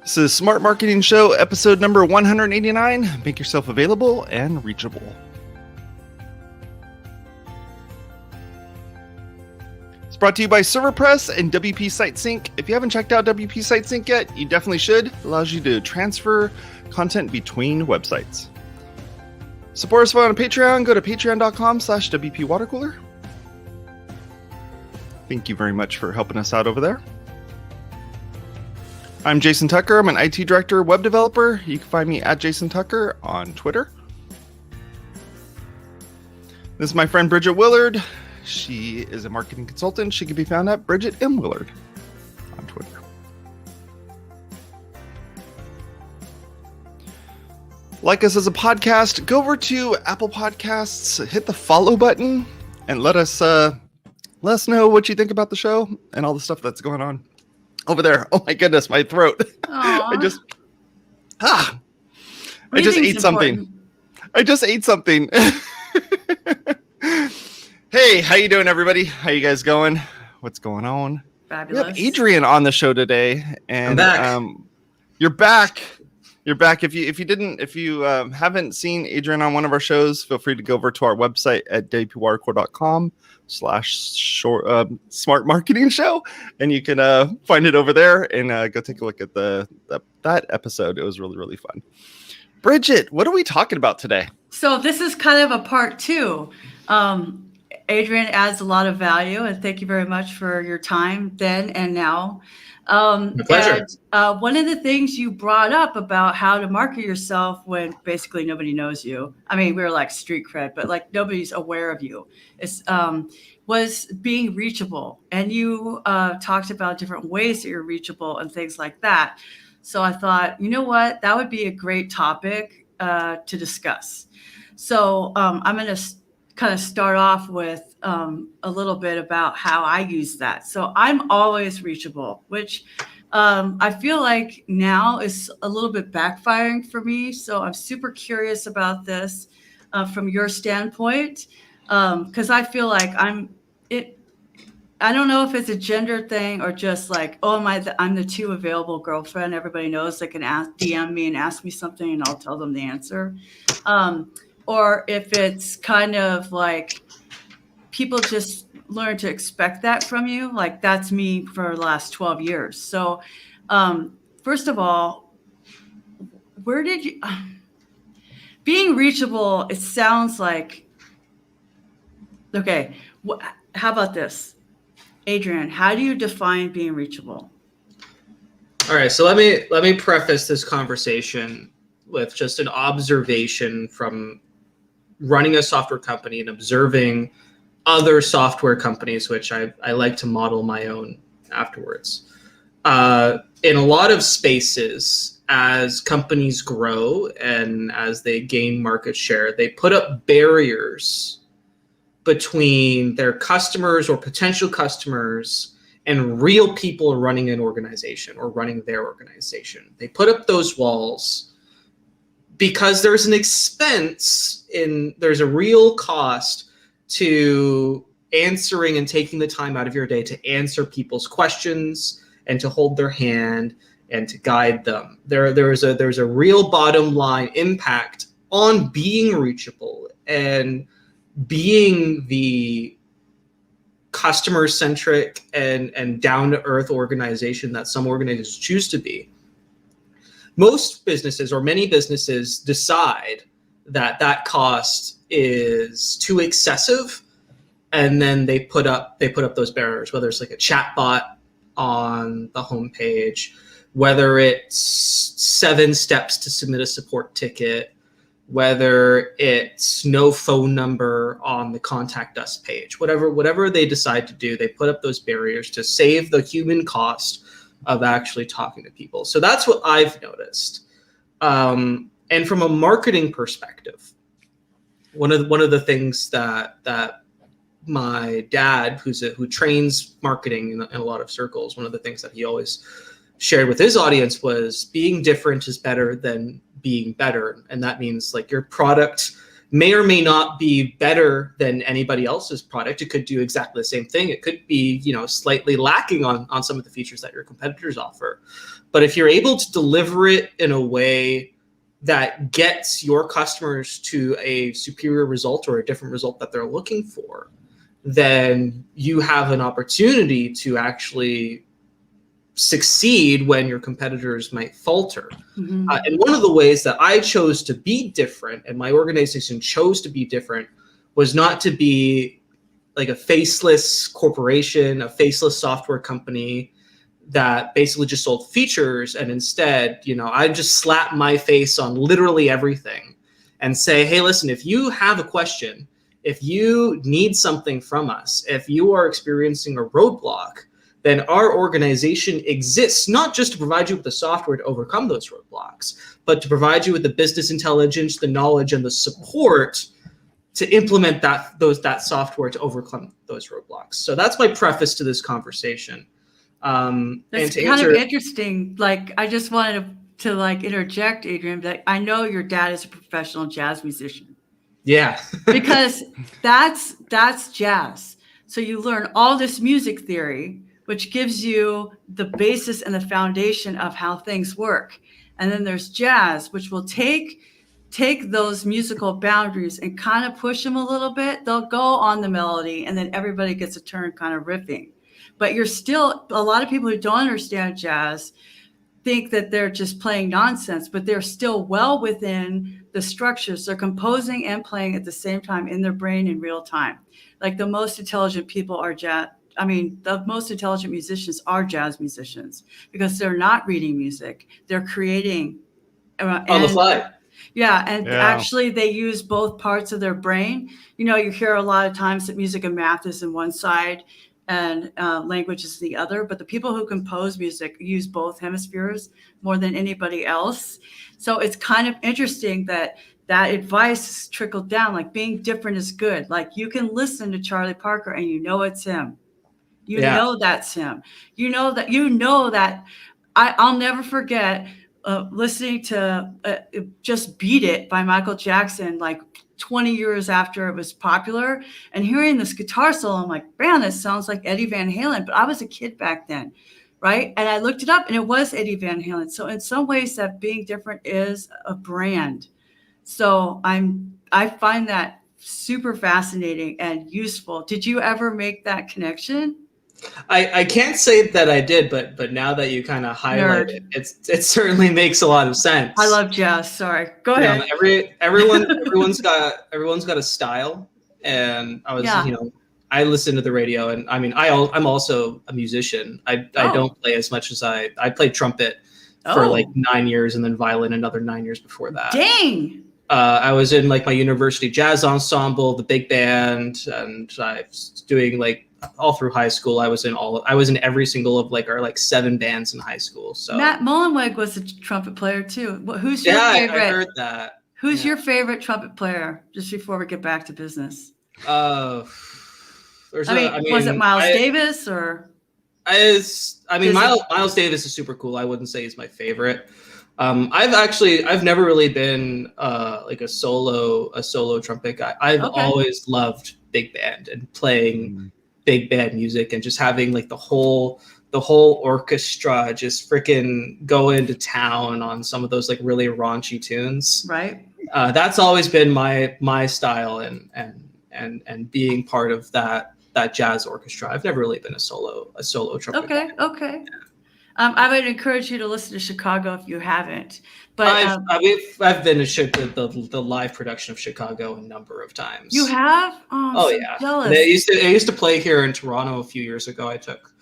This is Smart Marketing Show, episode number 189. Make yourself available and reachable. It's brought to you by ServerPress and WP SiteSync. If you haven't checked out WP SiteSync yet, you definitely should. It allows you to transfer content between websites. Support us on Patreon. Go to patreon.com/WPwatercooler. Thank you very much for helping us out over there. I'm Jason Tucker. I'm an IT director, web developer. You can find me at Jason Tucker on Twitter. This is my friend Bridget Willard. She is a marketing consultant. She can be found at Bridget M. Willard on Twitter. Like us as a podcast, go over to Apple Podcasts, hit the follow button, and let us know what you think about the show and all the stuff that's going on over there. Oh my goodness, my throat. I just ate something. I just ate something. Hey, how you doing, everybody? How you guys going? What's going on? Fabulous. We have Adrian on the show today, and you're back. You're back. If you haven't seen Adrian on one of our shows, feel free to go over to our website at WPwatercooler.com/smart marketing show, and you can find it over there and go take a look at that episode. It was really, really fun. Bridget, what are we talking about today? So this is kind of a part two. Adrian adds a lot of value, and thank you very much for your time then and now. My pleasure. And, one of the things you brought up about how to market yourself when basically nobody knows you. I mean, we were like street cred, but like nobody's aware of you. Was being reachable, and you talked about different ways that you're reachable and things like that. So I thought, you know what, that would be a great topic to discuss. So I'm going to kind of start off with a little bit about how I use that. So I'm always reachable, which I feel like now is a little bit backfiring for me. So I'm super curious about this from your standpoint, because I feel like I don't know if it's a gender thing or just like, oh, I'm the too available girlfriend. Everybody knows they can DM me and ask me something and I'll tell them the answer. Or if it's kind of like people just learn to expect that from you. Like that's me for the last 12 years. So first of all, where did you, being reachable, it sounds like, okay, how about this? Adrian, how do you define being reachable? All right, so let me preface this conversation with just an observation from running a software company and observing other software companies, which I like to model my own afterwards. In a lot of spaces, as companies grow and as they gain market share, they put up barriers between their customers or potential customers and real people running an organization or running their organization. They put up those walls because there's an expense there's a real cost to answering and taking the time out of your day to answer people's questions and to hold their hand and to guide them. There's a real bottom line impact on being reachable and being the customer-centric and down-to-earth organization that some organizations choose to be. Most businesses or many businesses decide that cost is too excessive, and then they put up those barriers, whether it's like a chat bot on the homepage, whether it's 7 steps to submit a support ticket, whether it's no phone number on the contact us page, whatever they decide to do, they put up those barriers to save the human cost of actually talking to people. So that's what I've noticed. And from a marketing perspective, one of the things that my dad, who trains marketing in a lot of circles, one of the things that he always shared with his audience was being different is better than being better. And that means like your product may or may not be better than anybody else's product. It could do exactly the same thing. It could be, you know, slightly lacking on some of the features that your competitors offer. But if you're able to deliver it in a way that gets your customers to a superior result or a different result that they're looking for, then you have an opportunity to actually succeed when your competitors might falter. Mm-hmm. And one of the ways that I chose to be different, and my organization chose to be different, was not to be like a faceless corporation, a faceless software company that basically just sold features. And instead, you know, I just slap my face on literally everything and say, hey, listen, if you have a question, if you need something from us, if you are experiencing a roadblock, then our organization exists not just to provide you with the software to overcome those roadblocks, but to provide you with the business intelligence, the knowledge, and the support to implement that software to overcome those roadblocks. So that's my preface to this conversation. That's kind of interesting. Like, I just wanted to like interject, Adrian, that I know your dad is a professional jazz musician. Yeah. Because that's jazz. So you learn all this music theory, which gives you the basis and the foundation of how things work. And then there's jazz, which will take those musical boundaries and kind of push them a little bit. They'll go on the melody, and then everybody gets a turn kind of riffing. But you're still, a lot of people who don't understand jazz think that they're just playing nonsense, but they're still well within the structures. They're composing and playing at the same time in their brain in real time. Like, the most intelligent people are the most intelligent musicians are jazz musicians, because they're not reading music. They're creating on the fly. Yeah. And actually they use both parts of their brain. You know, you hear a lot of times that music and math is in one side and language is the other, but the people who compose music use both hemispheres more than anybody else. So it's kind of interesting that advice trickled down, like being different is good. Like, you can listen to Charlie Parker and you know it's him. You know that's him. You know that I'll never forget listening to Just Beat It by Michael Jackson, like 20 years after it was popular, and hearing this guitar solo. I'm like, man, this sounds like Eddie Van Halen. But I was a kid back then, right? And I looked it up, and it was Eddie Van Halen. So in some ways, that being different is a brand. So I find that super fascinating and useful. Did you ever make that connection? I can't say that I did, but now that you kind of highlight it certainly makes a lot of sense. I love jazz. Sorry, go ahead. Everyone's got a style, and I listen to the radio, and I mean I'm also a musician. I don't play as much as I played trumpet for like 9 years, and then violin another 9 years before that. Dang. I was in like my university jazz ensemble, the big band, and I was doing like all through high school. I was in every single of like our 7 bands in high school. So Matt Mullenweg was a trumpet player too. Who's your favorite? I heard that. Who's your favorite trumpet player? Just before we get back to business. Was it Miles Davis or? Miles Davis is super cool. I wouldn't say he's my favorite. I've never really been like a solo trumpet guy. I've always loved big band and playing big band music, and just having like the whole orchestra just freaking go into town on some of those like really raunchy tunes. Right. That's always been my style, and being part of that jazz orchestra. I've never really been a solo trumpet guy. Okay. I would encourage you to listen to Chicago if you haven't. But I've been to the live production of Chicago a number of times. You have? Oh, I'm so jealous. I used to play here in Toronto a few years ago. I took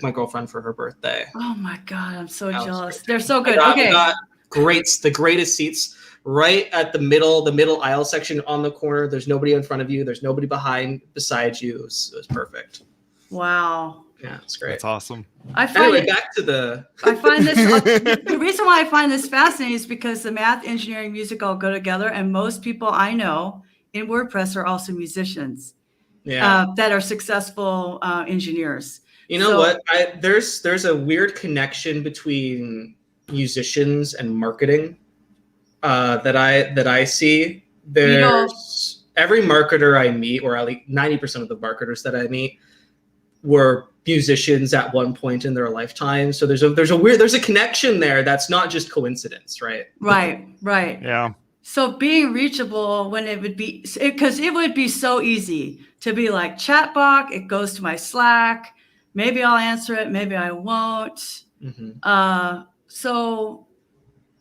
my girlfriend for her birthday. Oh my God, I'm so jealous. They're so good. We got the greatest seats right at the middle aisle section on the corner. There's nobody in front of you. There's nobody beside you. It was perfect. Wow. Yeah, it's great. That's awesome. Back to the. I find this. The reason why I find this fascinating is because the math, engineering, music all go together, and most people I know in WordPress are also musicians. Yeah. That are successful engineers. You know what? There's a weird connection between musicians and marketing that I see There's every marketer I meet, or at least 90% of the marketers that I meet, were musicians at one point in their lifetime. So there's a connection there that's not just coincidence, right? Right. Yeah. So being reachable when it would be, because it would be so easy to be like chatbot, it goes to my Slack. Maybe I'll answer it, maybe I won't. So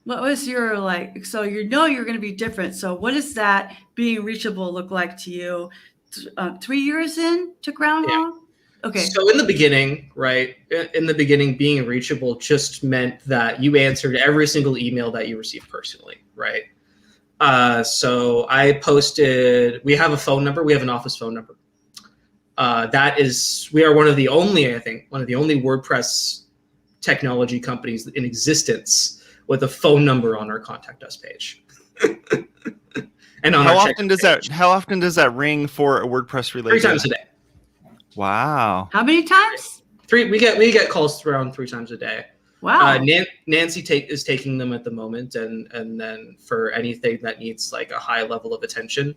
what was your so you're going to be different. So what does that being reachable look like to you 3 years in to Groundhog? Yeah. Okay. So in the beginning, right? In the beginning, being reachable just meant that you answered every single email that you received personally, right? So I posted, we have a phone number. We have an office phone number. We are one of the only WordPress technology companies in existence with a phone number on our contact us page. And on how often does that ring for a WordPress related? 3 times a day. Wow. How many times? 3. We get calls around 3 times a day. Wow. Nancy is taking them at the moment, and then for anything that needs like a high level of attention,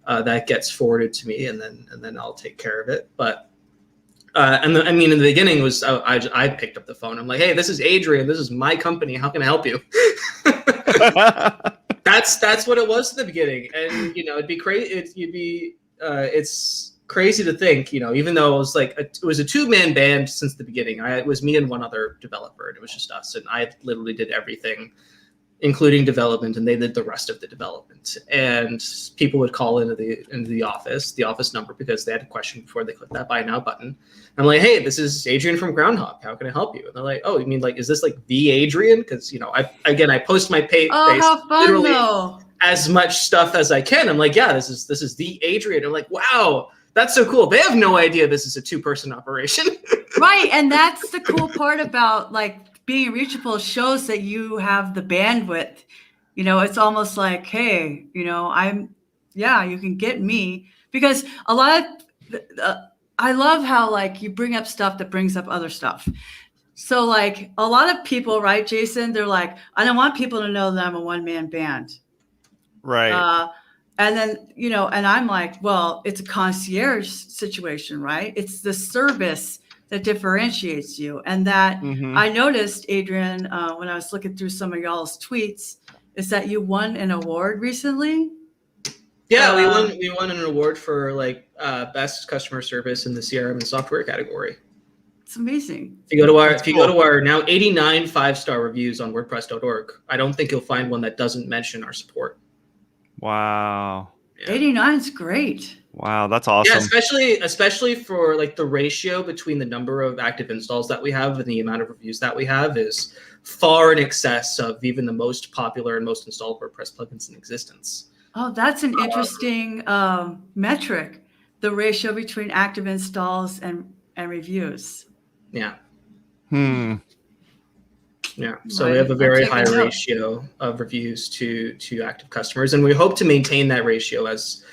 that gets forwarded to me, and then I'll take care of it. But in the beginning was I picked up the phone. I'm like, hey, this is Adrian. This is my company. How can I help you? That's what it was in the beginning, and it'd be crazy. It's crazy to think, even though it was it was a 2-man band since the beginning. It was me and one other developer, and it was just us. And I literally did everything, including development, and they did the rest of the development. And people would call into the office number, because they had a question before they clicked that buy now button. I'm like, hey, this is Adrian from Groundhog. How can I help you? And they're like, oh, you mean is this the Adrian? Because I post my page how fun, literally though. as much stuff as I can. I'm like, yeah, this is the Adrian. I'm like, wow. That's so cool. They have no idea this is a 2-person operation. Right. And that's the cool part about being reachable, shows that you have the bandwidth. It's almost like, hey, you can get me, because a lot of, I love how you bring up stuff that brings up other stuff. So a lot of people, right, Jason, they're like, I don't want people to know that I'm a 1-man band. Right. And then, and I'm like, well, it's a concierge situation, right? It's the service that differentiates you. And that I noticed, Adrian, when I was looking through some of y'all's tweets, is that you won an award recently. Yeah, we won an award for best customer service in the CRM and software category. It's amazing. If you go to our now 89 5-star reviews on WordPress.org, I don't think you'll find one that doesn't mention our support. Wow. Yeah. 89 is great. Wow, that's awesome. Yeah, especially for the ratio between the number of active installs that we have and the amount of reviews that we have is far in excess of even the most popular and most installed WordPress plugins in existence. Oh, that's an interesting metric, the ratio between active installs and reviews. Yeah. Yeah, so Right. we have a very high note. ratio of reviews to active customers, and we hope to maintain that ratio as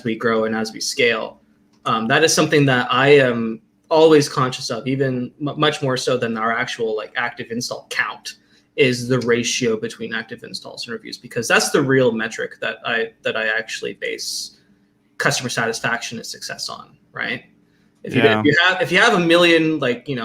we grow and as we scale. That is something that I am always conscious of, even much more so than our actual active install count, is the ratio between active installs and reviews, because that's the real metric that I actually base customer satisfaction and success on, right? If you have 1 million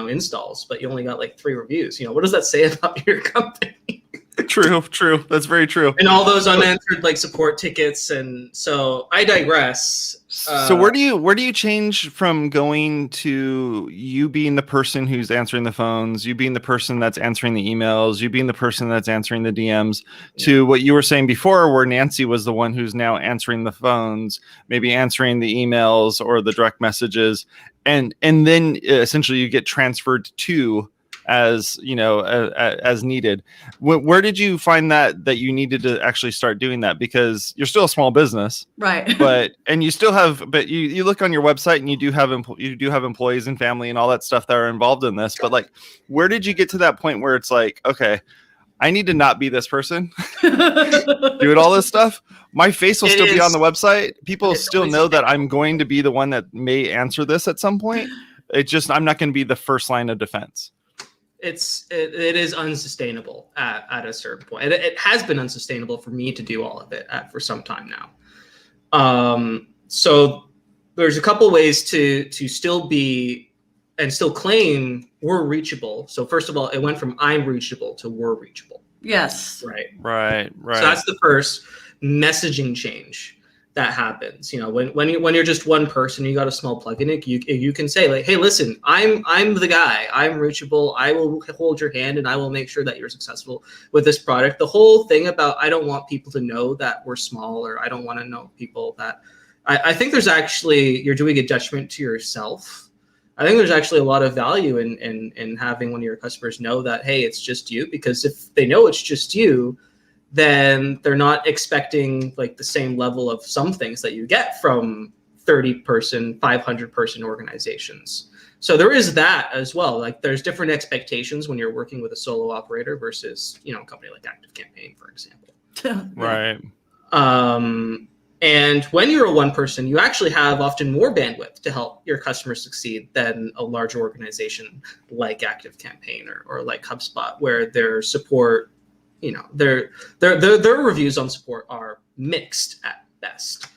installs, but you only got 3 reviews, what does that say about your company? True. That's very true. And all those unanswered support tickets, and so I digress. So where do you change from going to you being the person who's answering the phones, you being the person that's answering the emails, you being the person that's answering the DMs, to what you were saying before, where Nancy was the one who's now answering the phones, maybe answering the emails or the direct messages, and then essentially you get transferred to as needed. Where did you find that you needed to actually start doing that? Because you're still a small business, right? But you look on your website and you do have employees and family and all that stuff that are involved in this. But where did you get to that point where it's okay, I need to not be this person doing all this stuff. My face will still be on the website. People still know that I'm going to be the one that may answer this at some point. It's just I'm not going to be the first line of defense. it is unsustainable at a certain point. It has been unsustainable for me to do all of it for some time now. So there's a couple ways to still be and still claim we're reachable. So first of all, it went from I'm reachable to we're reachable. Yes. Right. So that's the first messaging change that happens. When you're just one person, you got a small plugin, you can say like, hey, listen, I'm the guy, I'm reachable, I will hold your hand and I will make sure that you're successful with this product. The whole thing about I don't want people to know that we're small, or I don't want to know people that I think there's actually, you're doing a detriment to yourself. I think there's actually a lot of value in having one of your customers know that, hey, it's just you, because if they know it's just you, then they're not expecting like the same level of some things that you get from 30-person, 500-person organizations. So there is that as well. Like there's different expectations when you're working with a solo operator versus, a company like ActiveCampaign, for example. Right. And when you're a one person, you actually have often more bandwidth to help your customers succeed than a larger organization like ActiveCampaign or like HubSpot, where their support, their reviews on support are mixed at best.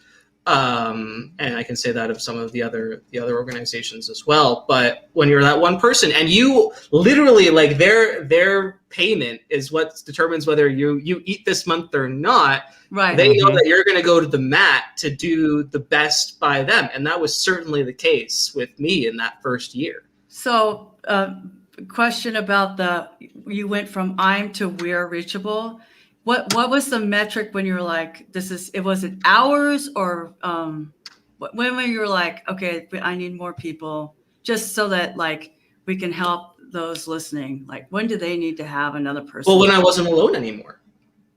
And I can say that of some of the other organizations as well. But when you're that one person and you literally like their payment is what determines whether you eat this month or not. Right. They know that you're going to go to the mat to do the best by them. And that was certainly the case with me in that first year. So question about you went from I'm to we're reachable. What was the metric when you were like, was it hours, or when you were like, okay, I need more people, just so that like we can help those listening? Like, when do they need to have another person? Well, when I wasn't alone anymore.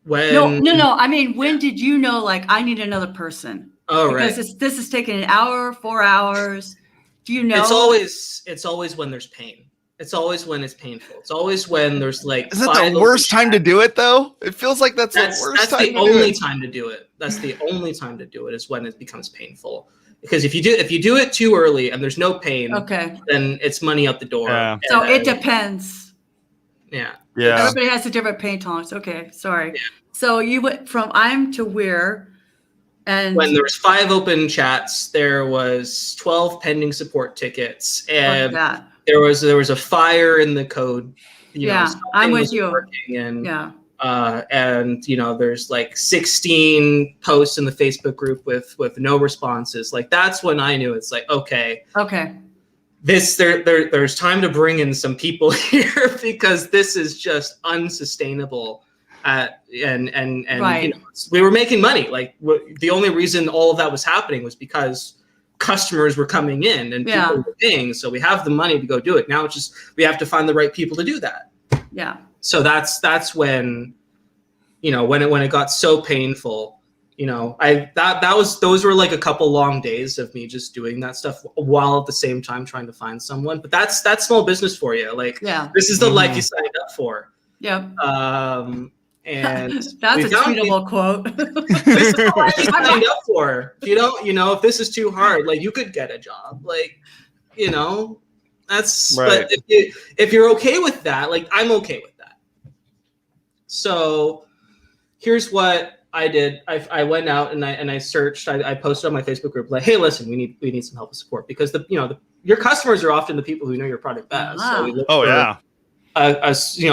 No. I mean, when did you know, like, I need another person? Oh, because right. This is taking an hour, 4 hours. Do you know? It's always when there's pain. It's always when it's painful. It's always when there's like. Is that the worst time to do it, though? It feels like that's the worst time. That's the only time to do it. That's the only time to do it, is when it becomes painful. Because if you do it too early and there's no pain, then it's money out the door. Yeah. So it depends. Yeah. Everybody has a different pain tolerance. Okay, sorry. Yeah. So you went from I'm to we're, and when there was 5 open chats, there was 12 pending support tickets, and there was a fire in the code. I'm with you. And there's like 16 posts in the Facebook group with no responses. Like that's when I knew it's like, okay. There's time to bring in some people here, because this is just unsustainable. And right. We were making money. Like the only reason all of that was happening was because customers were coming in and people were paying. So we have the money to go do it. Now it's just we have to find the right people to do that. Yeah. So that's when when it got so painful. Those were like a couple long days of me just doing that stuff while at the same time trying to find someone. But that's small business for you. Like this is the life you signed up for. Yep. And that's a tweetable quote. This is the life you signed up for. If you don't, if this is too hard, like you could get a job. Like, that's right. But if you're okay with that, like I'm okay with that. So here's what I did. I went out and I searched. I posted on my Facebook group like, hey, listen, we need some help and support, because your customers are often the people who know your product best. So we look for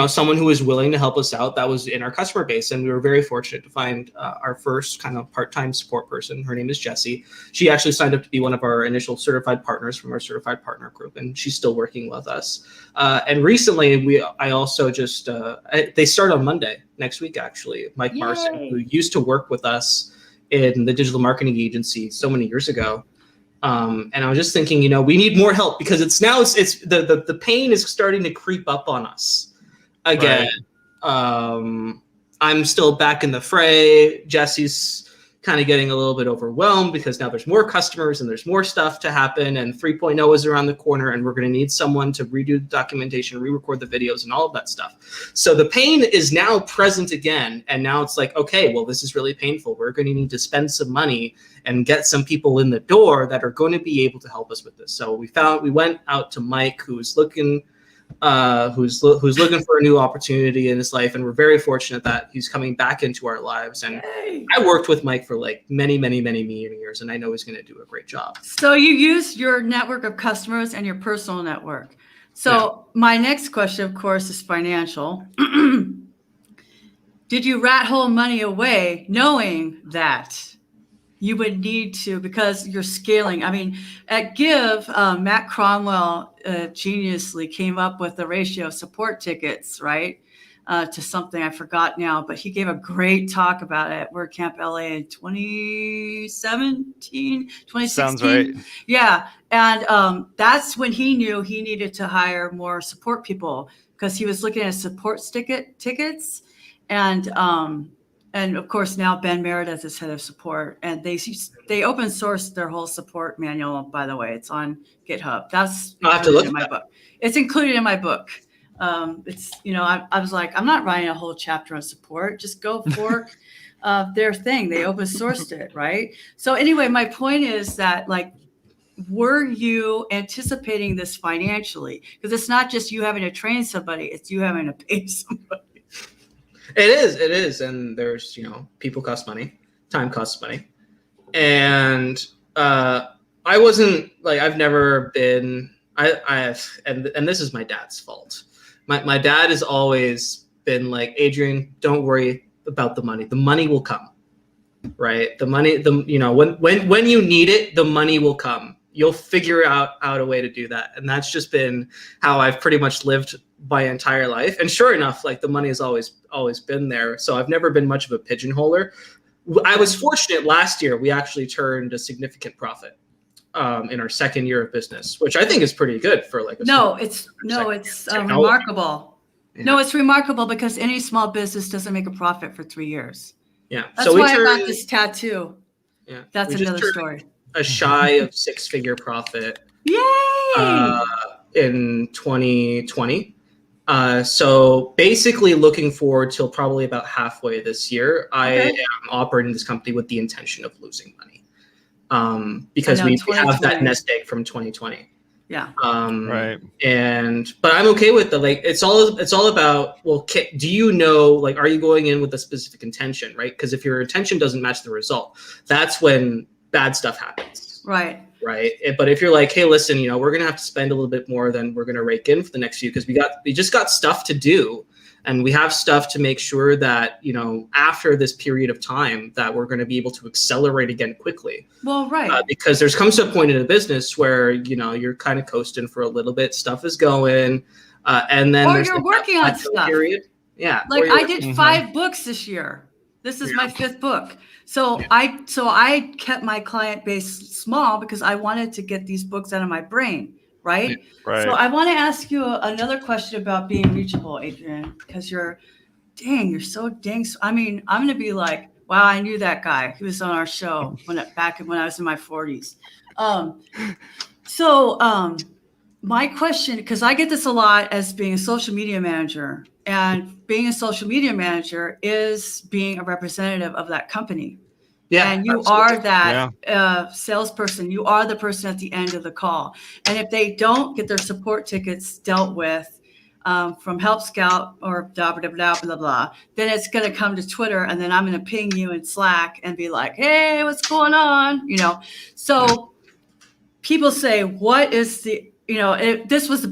someone who is willing to help us out. That was in our customer base, and we were very fortunate to find our first kind of part-time support person. Her name is Jessie. She actually signed up to be one of our initial certified partners from our certified partner group, and she's still working with us. And recently, I also just they start on Monday next week. Actually, Mike Marson, who used to work with us in the digital marketing agency so many years ago. And I was just thinking, we need more help, because it's the pain is starting to creep up on us again. Right. I'm still back in the fray. Jesse's kind of getting a little bit overwhelmed, because now there's more customers and there's more stuff to happen, and 3.0 is around the corner, and we're going to need someone to redo the documentation, re-record the videos and all of that stuff. So the pain is now present again. And now it's like, okay, well, this is really painful. We're going to need to spend some money and get some people in the door that are going to be able to help us with this. So we went out to Mike, who's looking who's looking for a new opportunity in his life, and we're very fortunate that he's coming back into our lives. And Yay. I worked with Mike for like many years, and I know he's going to do a great job. So you use your network of customers and your personal network. So my next question, of course, is financial. Did you rat hole money away knowing that you would need to, because you're scaling? I mean, at Give, Matt Cromwell geniusly came up with the ratio of support tickets, right? To something I forgot now, but he gave a great talk about it at WordCamp LA in 2016. Sounds right. Yeah. And that's when he knew he needed to hire more support people, because he was looking at support tickets. And of course now Ben Meredith is head of support, and they open sourced their whole support manual, by the way. It's on GitHub. That's I'll have to look in my at book. It's included in my book. It's, I was like, I'm not writing a whole chapter on support. Just go fork their thing. They open sourced it, right? So anyway, my point is that, like, were you anticipating this financially? Because it's not just you having to train somebody, it's you having to pay somebody. It is. And there's, people cost money, time costs money. And I wasn't like, I've never been, and this is my dad's fault. My dad has always been like, Adrian, don't worry about the money. The money will come, right? The money, when you need it, the money will come. You'll figure out a way to do that. And that's just been how I've pretty much lived my entire life. And sure enough, like, the money has always been there. So I've never been much of a pigeonholer. I was fortunate last year. We actually turned a significant profit in our second year of business, which I think is pretty good for like it's remarkable. Yeah. No, it's remarkable, because any small business doesn't make a profit for 3 years. Yeah. That's why I got this tattoo. Yeah. That's another story. A shy of 6-figure profit. Yay! In 2020. So basically looking forward till probably about halfway this year, I am operating this company with the intention of losing money. Because we have that nest egg from 2020. Yeah. Right. But I'm okay with it's all about, well, do you know, like, are you going in with a specific intention, right? Because if your intention doesn't match the result, that's when bad stuff happens. Right. Right. But if you're like, hey, listen, we're going to have to spend a little bit more than we're going to rake in for the next few, because we just got stuff to do, and we have stuff to make sure that, after this period of time, that we're going to be able to accelerate again quickly. Well, right. Because there's comes to a point in a business where, you're kind of coasting for a little bit, stuff is going, and then or you're working on stuff. Period. Yeah. Like, I did 5 books this year. This is my 5th book. So I kept my client base small because I wanted to get these books out of my brain. Right. Right. So I want to ask you another question about being reachable, Adrian, because you're so dang. I mean, I'm going to be like, wow, I knew that guy. He was on our show back when I was in my 40s. My question, because I get this a lot as being a social media manager, and being a social media manager is being a representative of that company. Yeah, and you are that salesperson. You are the person at the end of the call. And if they don't get their support tickets dealt with from Help Scout or blah, blah, blah, blah, blah, then it's going to come to Twitter, and then I'm going to ping you in Slack and be like, hey, what's going on? So people say, what is the, this was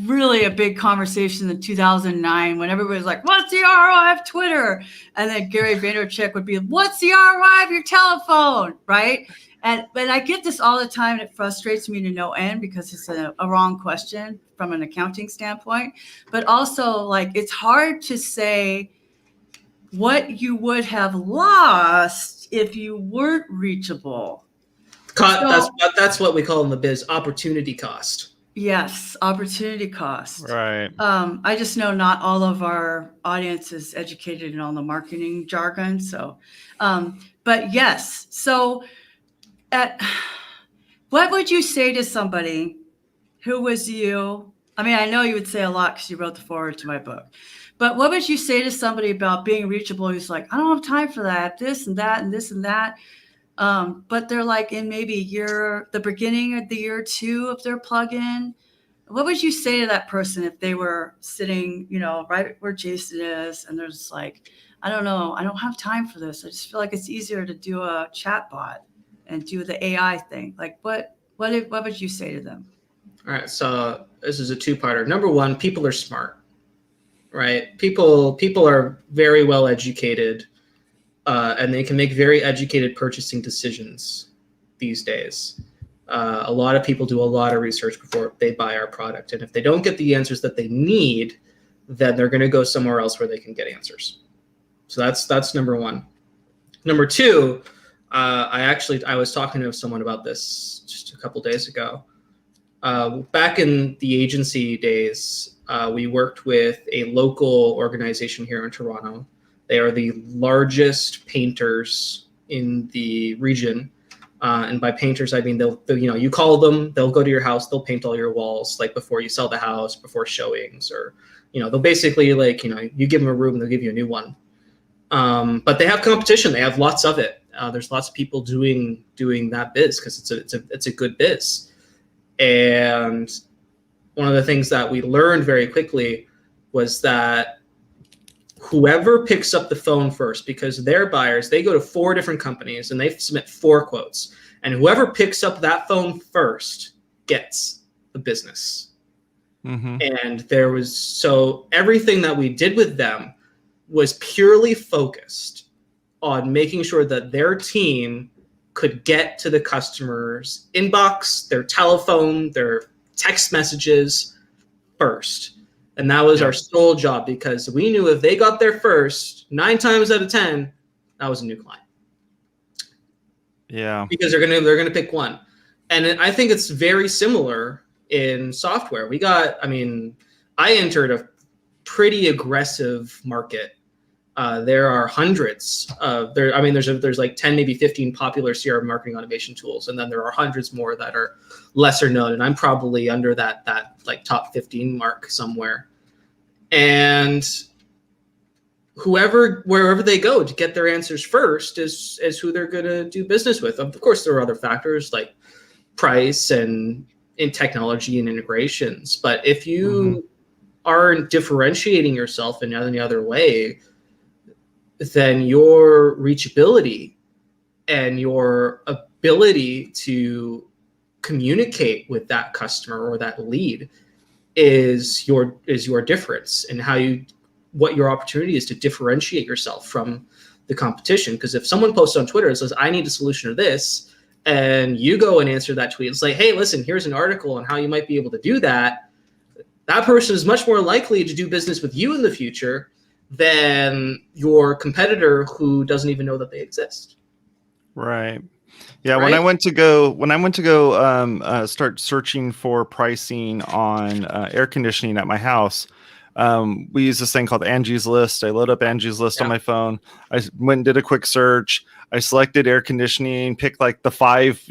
really a big conversation in 2009 when everybody was like, what's the ROI of Twitter? And then Gary Vaynerchuk would be, what's the ROI of your telephone? Right. But I get this all the time, and it frustrates me to no end, because it's a wrong question from an accounting standpoint. But also, like, it's hard to say what you would have lost if you weren't reachable. That's what we call in the biz opportunity cost. Yes, opportunity cost. Right. I just know not all of our audience is educated in all the marketing jargon. So, but yes. So, what would you say to somebody who was you? I mean, I know you would say a lot because you wrote the foreword to my book. But what would you say to somebody about being reachable who's like, I don't have time for that, this and that, and this and that. But they're like in maybe the beginning of the year 2 of their plugin, What would you say to that person if they were sitting, right where Jason is, and there's like, I don't know, I don't have time for this. I just feel like it's easier to do a chat bot and do the AI thing. Like, what would you say to them? All right, so this is a two-parter. Number one, people are smart, right? People are very well educated, and they can make very educated purchasing decisions these days. A lot of people do a lot of research before they buy our product. And if they don't get the answers that they need, then they're going to go somewhere else where they can get answers. So that's number one. Number two, I was talking to someone about this just a couple days ago. Back in the agency days, we worked with a local organization here in Toronto. They are the largest painters in the region. And by painters, I mean, they'll you call them, they'll go to your house, they'll paint all your walls, like before you sell the house, before showings, or, they'll basically you give them a room, they'll give you a new one. But they have competition. They have lots of it. There's lots of people doing that biz because it's a good biz. And one of the things that we learned very quickly was that whoever picks up the phone first, because their buyers, they go to 4 different companies and they submit 4 quotes. And whoever picks up that phone first gets the business. Mm-hmm. And so everything that we did with them was purely focused on making sure that their team could get to the customer's inbox, their telephone, their text messages first. And that was our sole job, because we knew if they got there first, 9 times out of 10, that was a new client. Yeah. Because they're gonna pick one. And I think it's very similar in software. I entered a pretty aggressive market. There are hundreds there's like 10, maybe 15 popular CRM marketing automation tools. And then there are hundreds more that are lesser known. And I'm probably under that like top 15 mark somewhere. And wherever they go to get their answers first is who they're going to do business with. Of course, there are other factors like price and in technology and integrations. But if you aren't differentiating yourself in any other way, then your reachability and your ability to communicate with that customer or that lead is your difference in what your opportunity is to differentiate yourself from the competition. Because if someone posts on Twitter and says, I need a solution to this, and you go and answer that tweet and say, hey, listen, here's an article on how you might be able to do that, that person is much more likely to do business with you in the future than your competitor who doesn't even know that they exist. Right. Yeah. Right? When I went to go start searching for pricing on air conditioning at my house, we use this thing called Angie's List. I load up Angie's List on my phone. I went and did a quick search. I selected air conditioning, picked like the 5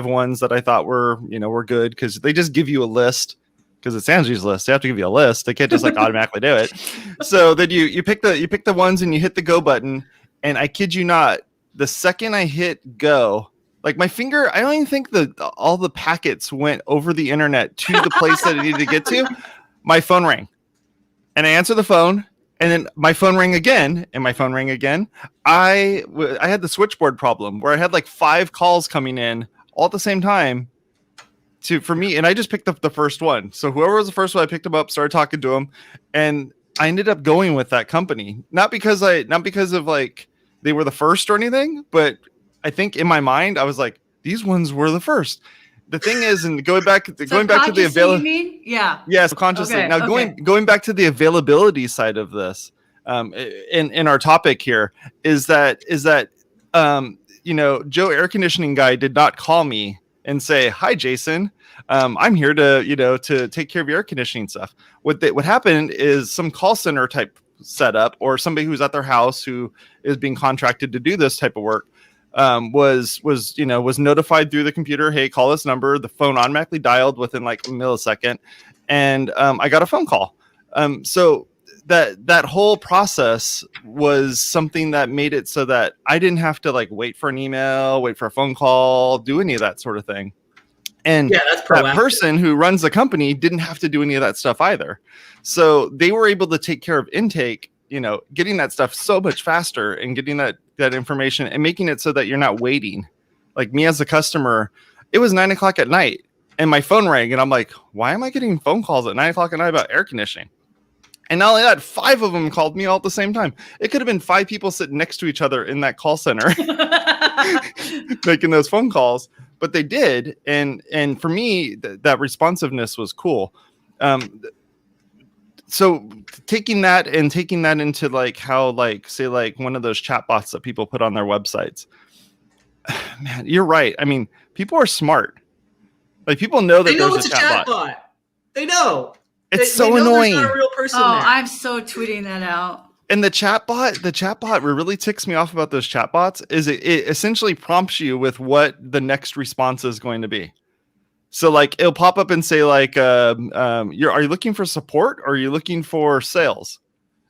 ones that I thought were good, because they just give you a list. Because it's Angie's List, they have to give you a list. They can't just like automatically do it. So then you pick the ones and you hit the go button. And I kid you not, the second I hit go, like my finger, I don't even think all the packets went over the internet to the place that it needed to get to. My phone rang, and I answered the phone, and then my phone rang again, and my phone rang again. I had the switchboard problem where I had like 5 calls coming in all at the same time. For me, and I just picked up the first one. So whoever was the first one, I picked them up, started talking to them, and I ended up going with that company. Not because of like they were the first or anything, but I think in my mind I was like, these ones were the first. The thing is, and going back to the availability, subconsciously. Okay, now going back to the availability side of this, in our topic here is that Joe Air Conditioning Guy did not call me and say, hi, Jason, I'm here to take care of your air conditioning stuff. What happened is some call center type setup, or somebody who's at their house who is being contracted to do this type of work, was notified through the computer, hey, call this number. The phone automatically dialed within like a millisecond, and I got a phone call. So that whole process was something that made it so that I didn't have to like wait for an email, wait for a phone call, do any of that sort of thing. And yeah, that's that proactive. person who runs the company didn't have to do any of that stuff either. So they were able to take care of intake, getting that stuff so much faster and getting that information and making it so that you're not waiting. Like me as a customer, it was 9:00 at night and my phone rang and I'm like, why am I getting phone calls at 9:00 at night about air conditioning? And not only that, 5 of them called me all at the same time. It could have been 5 people sitting next to each other in that call center making those phone calls, but they did. And for me, that responsiveness was cool. So taking that into like how, like, say, like one of those chatbots that people put on their websites, man, you're right. I mean, people are smart. Like people know that there's a chatbot. They know. It's so annoying. There's not a real person Oh, there. I'm so tweeting that out. And the chatbot what really ticks me off about those chatbots is it essentially prompts you with what the next response is going to be. So like it'll pop up and say like, are you looking for support or are you looking for sales?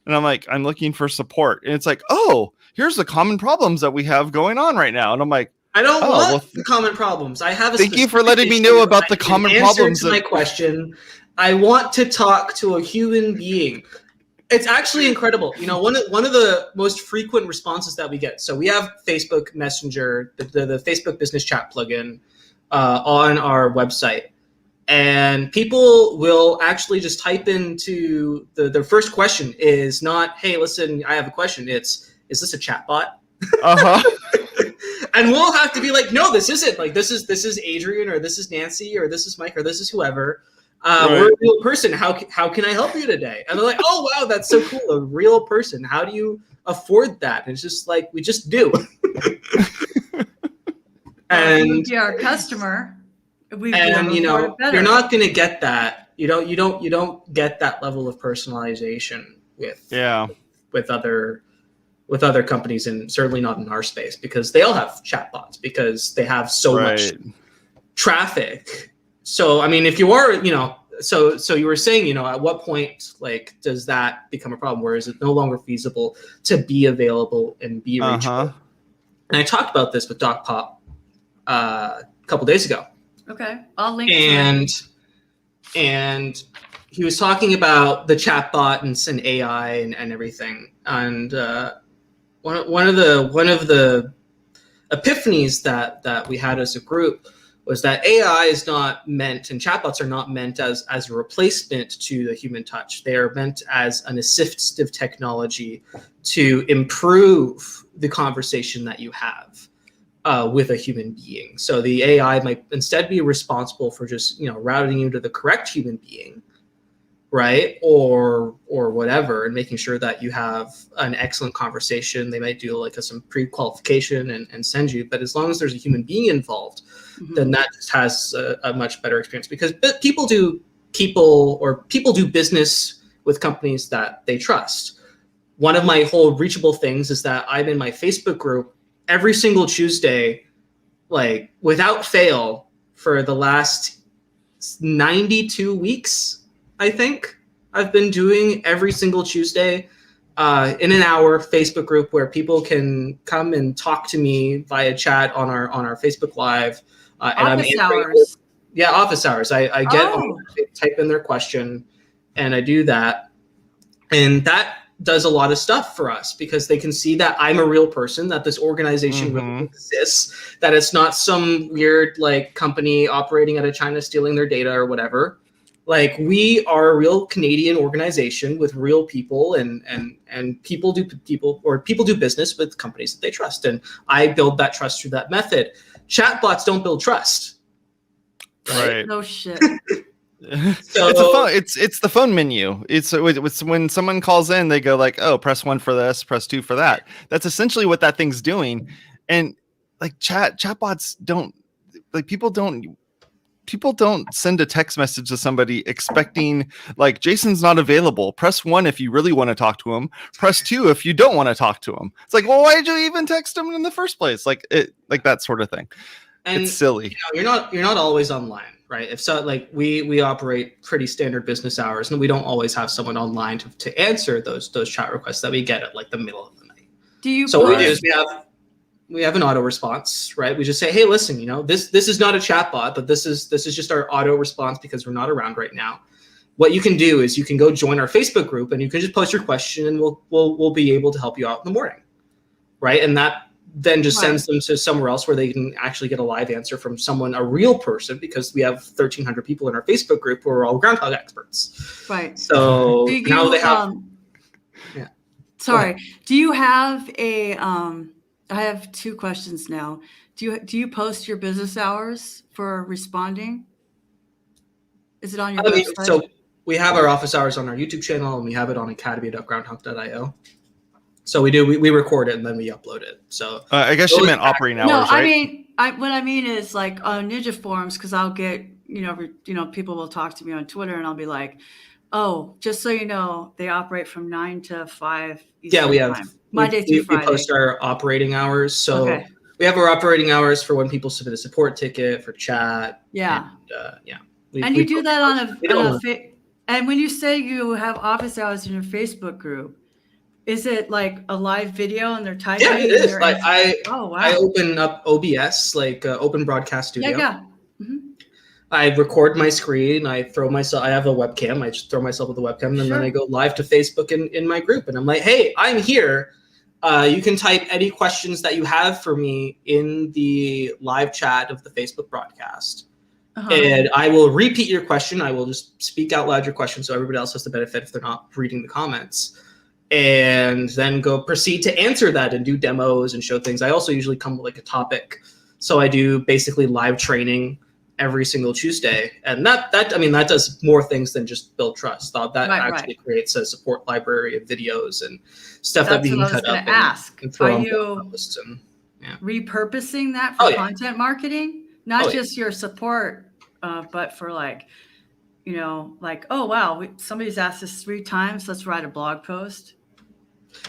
And I'm like, I'm looking for support. And it's like, oh, here's the common problems that we have going on right now. And I'm like, I don't want the common problems. I have a thank you for letting me know about the common problems. My question. I want to talk to a human being. It's actually incredible. One of the most frequent responses that we get. So we have Facebook Messenger, the Facebook Business Chat plugin on our website. And people will actually just type into the first question is not, hey, listen, I have a question. It's, is this a chatbot? And we'll have to be like, no, this isn't. Like, this is Adrian, or this is Nancy, or this is Mike, or this is whoever. Right. We're a real person. How can I help you today? And they're like, oh, wow, that's so cool. A real person. How do you afford that? And it's just like, we just do. And you would be our customer. You're not going to get that. You don't get that level of personalization with other companies, and certainly not in our space, because they all have chatbots because they have so much traffic. So, I mean, if you are, so you were saying, at what point, like, does that become a problem? Where is it no longer feasible to be available and be reachable? And I talked about this with Doc Pop a couple days ago. Okay, I'll link. And he was talking about the chatbot and AI and everything. And one of the epiphanies that we had as a group was that AI is not meant, and chatbots are not meant as a replacement to the human touch. They are meant as an assistive technology to improve the conversation that you have with a human being. So the AI might instead be responsible for just routing you to the correct human being, right? Or whatever, and making sure that you have an excellent conversation. They might do like some pre-qualification and send you, but as long as there's a human being involved, then that just has a much better experience, because people do business with companies that they trust. One of my whole Reachable things is that I'm in my Facebook group every single Tuesday, like without fail, for the last 92 weeks, I think I've been doing every single Tuesday in an hour Facebook group where people can come and talk to me via chat on our Facebook Live. Office hours. Yeah, office hours. I get on, type in their question, and I do that. And that does a lot of stuff for us, because they can see that I'm a real person, that this organization really exists, that it's not some weird like company operating out of China stealing their data or whatever. Like, we are a real Canadian organization with real people, and people do business with companies that they trust. And I build that trust through that method. Chatbots don't build trust. Right. No shit. So it's the phone menu. It's when someone calls in, they go like, oh, press 1 for this, press 2 for that. That's essentially what that thing's doing. And like chatbots don't, like, people don't send a text message to somebody expecting like, Jason's not available. Press 1 if you really want to talk to him. Press 2 if you don't want to talk to him. It's like, well, why did you even text him in the first place? Like that sort of thing. And it's silly. You're not always online, right? If so, like we operate pretty standard business hours, and we don't always have someone online to answer those chat requests that we get at like the middle of the night. Do you? So what we do is we have. we have an auto response, right? We just say, hey, listen, this is not a chat bot, but this is just our auto response because we're not around right now. What you can do is you can go join our Facebook group and you can just post your question and we'll be able to help you out in the morning, right? And that then just sends them to somewhere else where they can actually get a live answer from someone, a real person, because we have 1,300 people in our Facebook group who are all groundhog experts. Right. So now they have. Sorry. Do you have a? I have two questions now. Do you post your business hours for responding? Is it on your website? So we have our office hours on our YouTube channel, and we have it on academy.groundhog.io. So we do. We record it and then we upload it. So I guess you meant operating hours, right? I mean, what I mean is like on Ninja Forums, because I'll get people will talk to me on Twitter and I'll be like, oh, just so you know, they operate from 9 to 5 Eastern we have time, Monday through Friday. We post our operating hours. So we have our operating hours for when people submit a support ticket, for chat. Yeah. And, and you do that on a and when you say you have office hours in your Facebook group, is it like a live video and they're typing? Yeah, it is. Like I open up OBS, like Open Broadcast Studio. Yeah. Mm-hmm. I record my screen. I have a webcam. I just throw myself with the webcam, and then I go live to Facebook in my group. And I'm like, hey, I'm here. You can type any questions that you have for me in the live chat of the Facebook broadcast. And I will repeat your question. I will just speak out loud your question so everybody else has the benefit if they're not reading the comments. And then proceed to answer that and do demos and show things. I also usually come with like a topic. So I do basically live training every single Tuesday. And that does more things than just build trust. That actually creates a support library of videos and stuff that we can cut up and throw on posts. And repurposing that for content marketing? Not just your support, but for like, oh, wow, somebody's asked us 3 times. Let's write a blog post.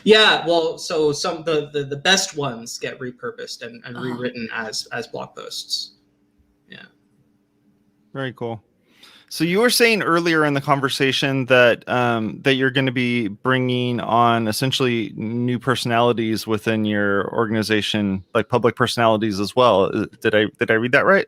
Yeah, well, so some the best ones get repurposed and rewritten as blog posts. Yeah. Very cool. So you were saying earlier in the conversation that that you're going to be bringing on essentially new personalities within your organization, like public personalities as well. Did I read that right?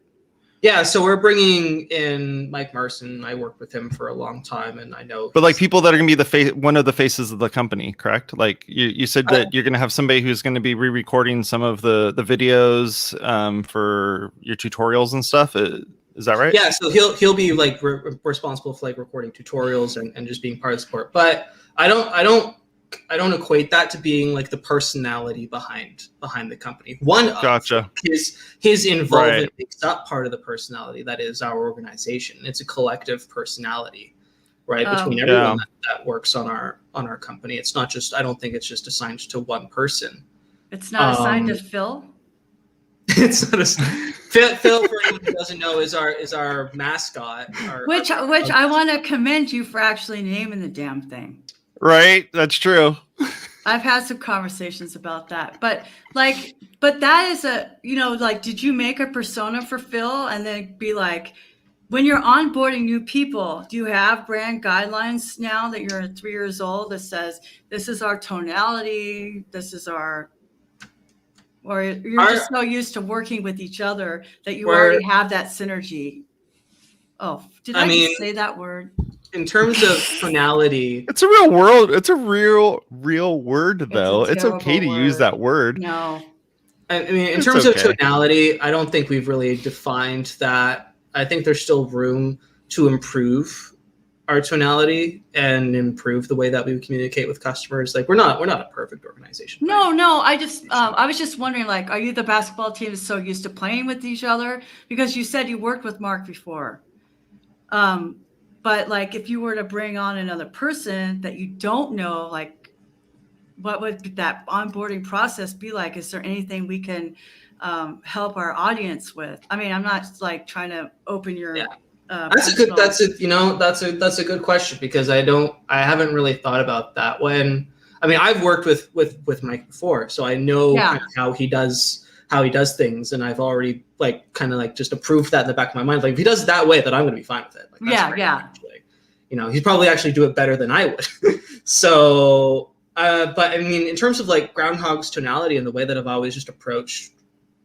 Yeah, so we're bringing in Mike Marson. I worked with him for a long time, and I know. But like people that are going to be one of the faces of the company, correct? Like you said that you're going to have somebody who's going to be re-recording some of the videos for your tutorials and stuff. Is that right? Yeah, so he'll be like responsible for like recording tutorials and just being part of the support. But I don't equate that to being like the personality behind the company. Gotcha. His involvement makes up part of the personality that is our organization. It's a collective personality, right? Between everyone that works on our company. It's not just, I don't think it's just assigned to one person. It's not assigned to Phil? It's not Phil, for anyone who doesn't know, is our mascot. Which I want to commend you for actually naming the damn thing. Right, that's true. I've had some conversations about that, but that is did you make a persona for Phil and then be like, when you're onboarding new people, do you have brand guidelines now that you're 3 years old that says this is our tonality, this is our, or you're just so used to working with each other that you already have that synergy? Oh, did I just say that word? In terms of tonality, it's a real world. It's a real word, though. It's okay to use that word. No, I mean, in terms of tonality, I don't think we've really defined that. I think there's still room to improve our tonality and improve the way that we communicate with customers. Like we're not a perfect organization. No. I was just wondering, like, are you the basketball team that's so used to playing with each other? Because you said you worked with Mark before. But like, if you were to bring on another person that you don't know, like, what would that onboarding process be like? Is there anything we can help our audience with? I mean, I'm not like trying to open your. Yeah. That's a good question, because I haven't really thought about that. I've worked with Mike before, so I know kind of how he does things, and I've already just approved that in the back of my mind. Like if he does it that way, then I'm going to be fine with it. Like, that's great, actually. He'd probably actually do it better than I would. So But I mean, in terms of like Groundhog's tonality and the way that I've always just approached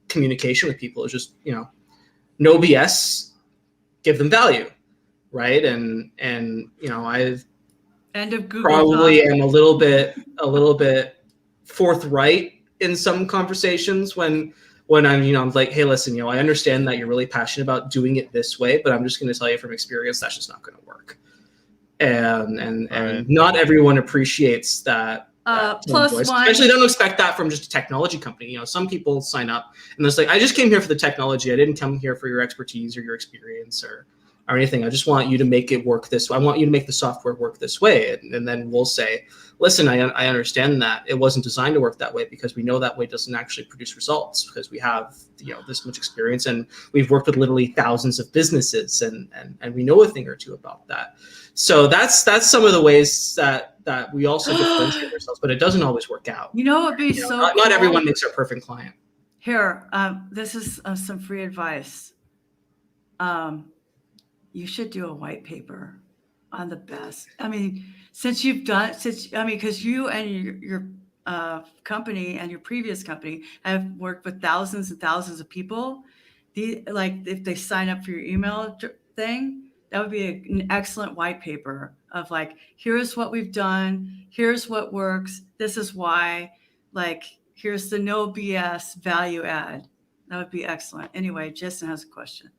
communication with people is just, no BS, give them value, right? And I've End of Google probably Doc. am a little bit forthright in some conversations when I'm like, hey, listen, I understand that you're really passionate about doing it this way, but I'm just going to tell you from experience that's just not going to work. And not everyone appreciates that. Plus voice. one. Especially, don't expect that from just a technology company. Some people sign up and it's like, I just came here for the technology. I didn't come here for your expertise or your experience or anything. I just want you to make it work this way. I want you to make the software work this way. And then we'll say, listen, I understand that it wasn't designed to work that way because we know that way doesn't actually produce results because we have this much experience and we've worked with literally thousands of businesses and we know a thing or two about that. So that's some of the ways that we also differentiate ourselves, but it doesn't always work out. It'd be not cool. everyone makes our perfect client. Here, this is some free advice. You should do a white paper on the best. I mean, because you and your company and your previous company have worked with thousands and thousands of people. If they sign up for your email thing, that would be an excellent white paper of like, here's what we've done, here's what works, this is why, here's the no BS value add. That would be excellent. Anyway, Jason has a question.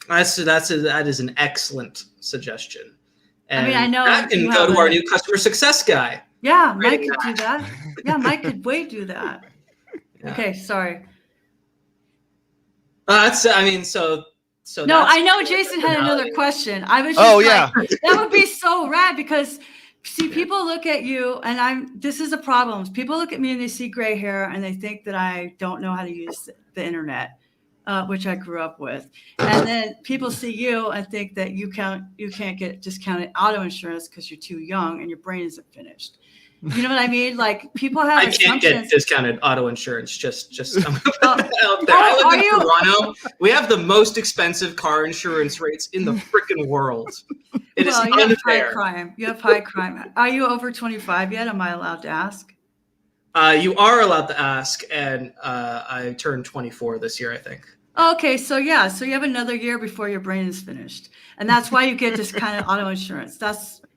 That is an excellent suggestion. And I know that can go to our new customer success guy. Yeah, Mike could do that. Yeah, Mike could do that. Yeah. Okay, sorry. So no, I know Jason had another question. I was just that would be so rad because see, people look at you and this is a problem. People look at me and they see gray hair and they think that I don't know how to use the internet, which I grew up with. And then people see you and think that you can't get discounted auto insurance because you're too young and your brain isn't finished. You know what I mean? Like people have I can't get discounted auto insurance. Just out there. I live in Toronto. We have the most expensive car insurance rates in the freaking world. It is unfair. You have high crime. Are you over 25 yet? Am I allowed to ask? You are allowed to ask, and I turned 24 this year, I think. Okay, so you have another year before your brain is finished, and that's why you get discounted auto insurance.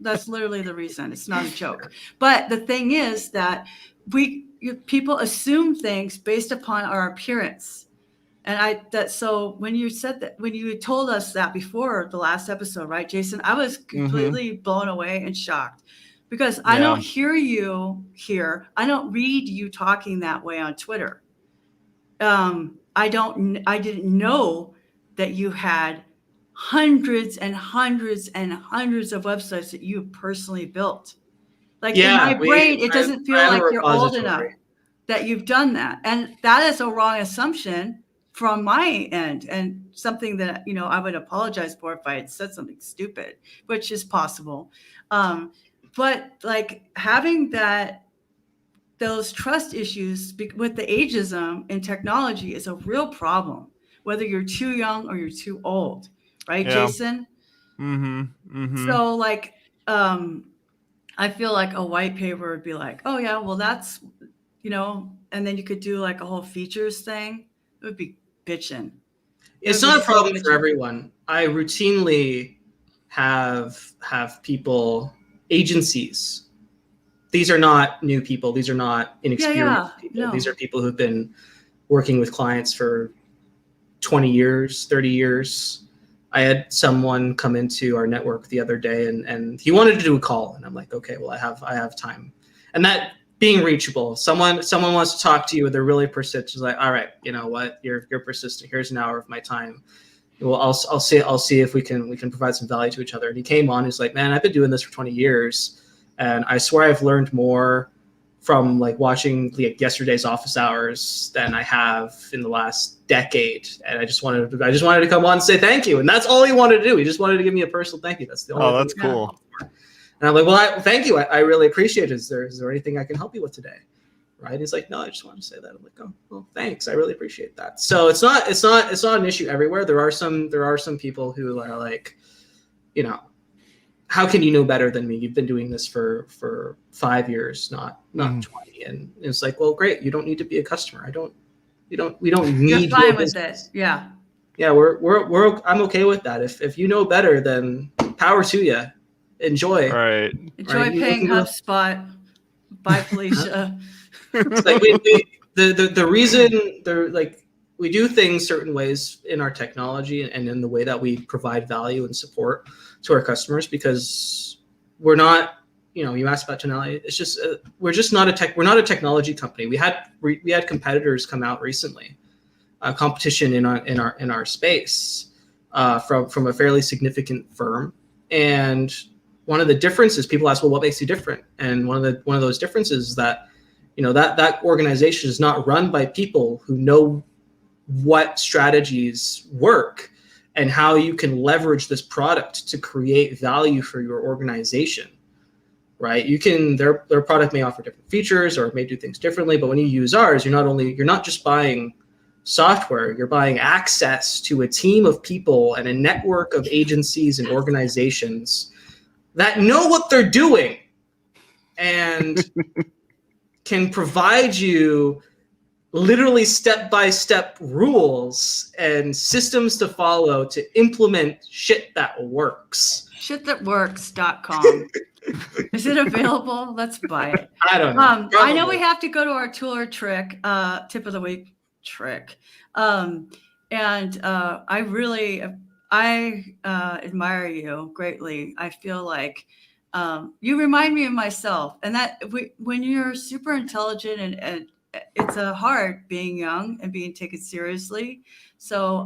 That's literally the reason. It's not a joke. But the thing is that people assume things based upon our appearance. And so when you told us that before the last episode, right, Jason, I was completely blown away and shocked because I don't hear you here. I don't read you talking that way on Twitter. I didn't know that you had hundreds and hundreds and hundreds of websites that you personally built. In my brain, it doesn't feel like you're old enough that you've done that. And that is a wrong assumption from my end and something that, I would apologize for if I had said something stupid, which is possible. But having those trust issues with the ageism in technology is a real problem, whether you're too young or you're too old. Right, yeah. Jason? So I feel like a white paper would be like, oh yeah, well that's, and then you could do a whole features thing. It would be bitching. It's not a problem for everyone. I routinely have people, agencies. These are not new people. These are not inexperienced people. No. These are people who've been working with clients for 20 years, 30 years. I had someone come into our network the other day and he wanted to do a call. And I'm like, okay, well, I have time. And that being reachable, someone wants to talk to you and they're really persistent. It's like, all right, you know what? You're persistent. Here's an hour of my time. Well, I'll see if we can provide some value to each other. And he came on, he's like, man, I've been doing this for 20 years. And I swear I've learned more from watching yesterday's office hours than I have in the last decade. And I just wanted to come on and say thank you. And that's all he wanted to do. He just wanted to give me a personal thank you. That's the only thing. Oh, that's cool. And I'm like, well, thank you. I really appreciate it. Is there anything I can help you with today? Right? He's like, no, I just wanted to say that. I'm like, oh, well, thanks. I really appreciate that. So it's not an issue everywhere. There are some people who are how can you know better than me? You've been doing this for 5 years, not 20. And it's like, well, great. You don't need to be a customer. We don't need You're your fine with business. it. Yeah. Yeah, I'm okay with that. If you know better, then power to you. Enjoy. All right. Enjoy Right? paying HubSpot. Bye, Felicia. It's like the reason they're like we do things certain ways in our technology and in the way that we provide value and support to our customers, because we're not, you asked about technology. It's just we're not a technology company. We had competitors come out recently, competition in our space, from a fairly significant firm. And one of the differences, people ask, well, what makes you different? And one of those differences is that that organization is not run by people who know what strategies work and how you can leverage this product to create value for your organization, right? Their product may offer different features or it may do things differently, but when you use ours, you're not just buying software, you're buying access to a team of people and a network of agencies and organizations that know what they're doing and can provide you literally step-by-step rules and systems to follow to implement shit that works. Shitthatworks.com. Is it available? Let's buy it. I don't know. I know we have to go to our tool or trick, tip of the week trick. I admire you greatly. I feel like you remind me of myself, and that when you're super intelligent and it's hard being young and being taken seriously. So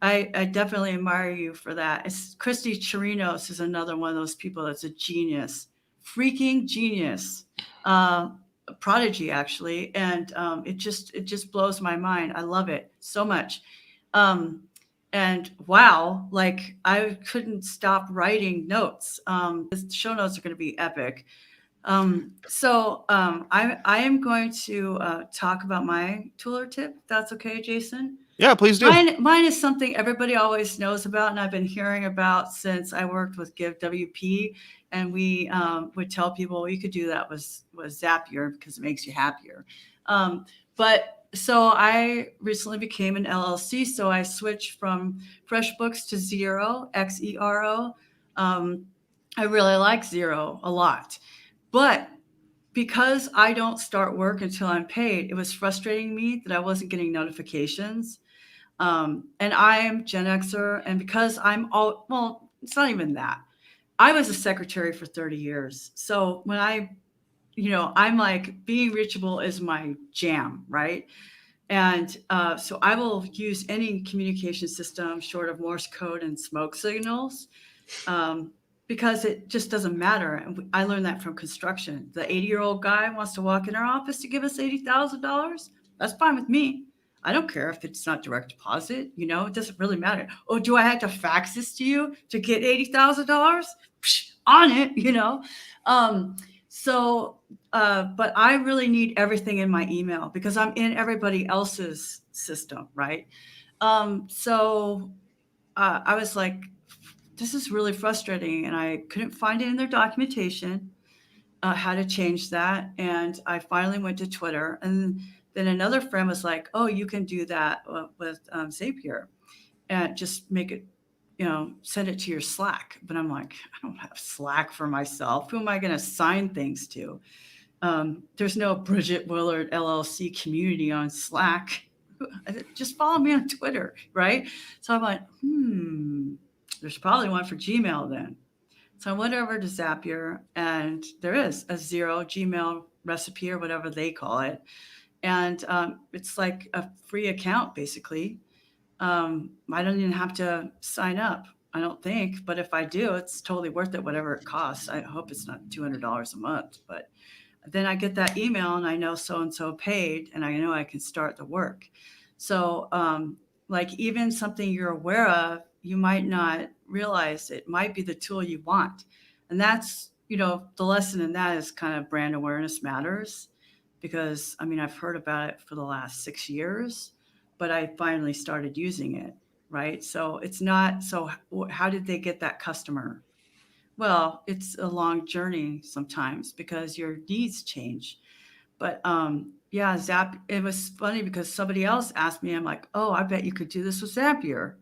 I definitely admire you for that. Christy Chirinos is another one of those people that's a genius, freaking genius, a prodigy actually. And it just blows my mind. I love it so much. And wow, like I couldn't stop writing notes. The show notes are going to be epic. I am going to talk about my tool or tip. If that's okay, Jason. Yeah, please do. Mine is something everybody always knows about, and I've been hearing about since I worked with Give WP, and we would tell people you could do that with Zapier because it makes you happier. So I recently became an LLC, so I switched from FreshBooks to Xero, Xero. I really like Xero a lot. But because I don't start work until I'm paid, it was frustrating me that I wasn't getting notifications. And I am Gen Xer, and because it's not even that. I was a secretary for 30 years. So when I'm like, being reachable is my jam, right? And so I will use any communication system short of Morse code and smoke signals. Because it just doesn't matter. And I learned that from construction. The 80-year-old guy wants to walk in our office to give us $80,000. That's fine with me. I don't care if it's not direct deposit. It doesn't really matter. Oh, do I have to fax this to you to get $80,000? On it, but I really need everything in my email because I'm in everybody else's system, right? I was like, this is really frustrating. And I couldn't find it in their documentation, how to change that. And I finally went to Twitter. And then another friend was like, oh, you can do that with Zapier and just make it, send it to your Slack. But I'm like, I don't have Slack for myself. Who am I going to sign things to? There's no Bridget Willard LLC community on Slack. Just follow me on Twitter, right? So I'm like, there's probably one for Gmail then. So I went over to Zapier, and there is a Xero Gmail recipe or whatever they call it. And it's like a free account, basically. I don't even have to sign up, I don't think. But if I do, it's totally worth it, whatever it costs. I hope it's not $200 a month. But then I get that email, and I know so-and-so paid, and I know I can start the work. So like even something you're aware of, you might not realize it might be the tool you want. And that's, the lesson in that is kind of brand awareness matters, because I've heard about it for the last 6 years, but I finally started using it. Right. So it's not, so how did they get that customer? Well, it's a long journey sometimes because your needs change. But yeah, Zap, it was funny because somebody else asked me, I'm like, oh, I bet you could do this with Zapier.